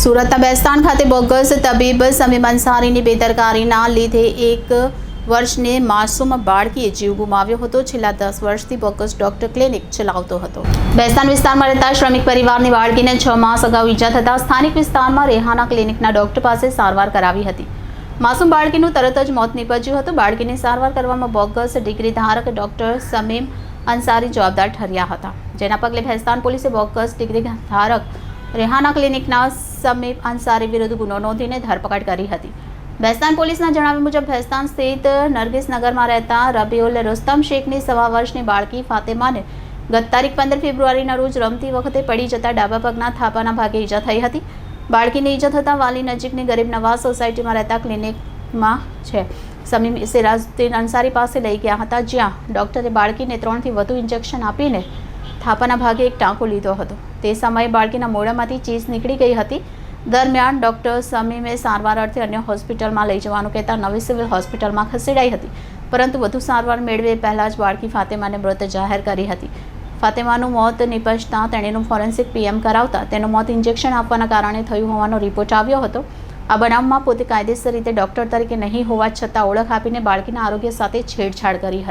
સુરતના બેસ્તાન ખાતે બોગસ તબીબ સમીમ અંસારીની બેદરકારીના લીધે 1 વર્ષની માસૂમ બાળકીએ જીવ ગુમાવ્યો હતો. છેલ્લા 10 વર્ષથી બોગસ ડોક્ટર ક્લિનિક ચલાવતો હતો. બેસ્તાન વિસ્તારમાં રહેતા શ્રમિક પરિવારની બાળકીને 6 માસ અગાઉ ઈજા થતાં સ્થાનિક વિસ્તારમાં રેહાના ક્લિનિકના ડોક્ટર પાસે સારવાર કરાવી હતી. માસૂમ બાળકીનું તરત જ મોત નીપજ્યું હતું. બાળકીની સારવાર કરવામાં બોગસ ડિગ્રી ધારક ડોક્ટર સમીમ અંસારી જવાબદાર ઠર્યા હતા, જેના પગલે ભેસ્તાન પોલીસે બોગસ ડિગ્રી ધારક રેહાના ક્લિનિકના સમીમ અંસારી વિરુદ્ધ ગુનો નોંધીને ધરપકડ કરી હતી. ભેસ્તાન પોલીસના જણાવ્યા મુજબ ભેસ્તાન સ્થિત નરગિસનગરમાં રહેતા રબીઉલ રુસ્તમ શેખની 6 વર્ષની બાળકી ફાતેમાને ગત તારીખ 15 ફેબ્રુઆરીના રોજ રમતી વખતે પડી જતા ડાબા પગના થાપાના ભાગે ઈજા થઈ હતી. બાળકીને ઈજા થતાં વાલી નજીકની ગરીબ નવાઝ સોસાયટીમાં રહેતા ક્લિનિકમાં છે સમીમ સિરાજુદ્દીન અંસારી પાસે લઈ ગયા હતા, જ્યાં ડોક્ટરે બાળકીને 3 થી વધુ ઇન્જેક્શન આપીને થાપાના ભાગે એક ટાંકો લીધો હતો. તે સમયે બાળકીના મોઢામાંથી ચીસ નીકળી ગઈ હતી. દરમિયાન ડોક્ટર સમીમે સારવાર અર્થે અન્ય હોસ્પિટલમાં લઈ જવાનું કહેતા નવી સિવિલ હોસ્પિટલમાં ખસેડાઈ હતી, પરંતુ વધુ સારવાર મેળવે પહેલાં જ બાળકી ફાતેમાને મૃત જાહેર કરી હતી. ફાતેમાનું મોત નિપજતા તેણીનું ફોરેન્સિક પીએમ કરાવતા તેનું મોત ઇન્જેક્શન આપવાના કારણે થયું હોવાનો રિપોર્ટ આવ્યો હતો. આ બનાવમાં પોતે કાયદેસર રીતે ડોક્ટર તરીકે નહીં હોવા છતાં ઓળખ આપીને બાળકીના આરોગ્ય સાથે છેડછાડ કરી હતી.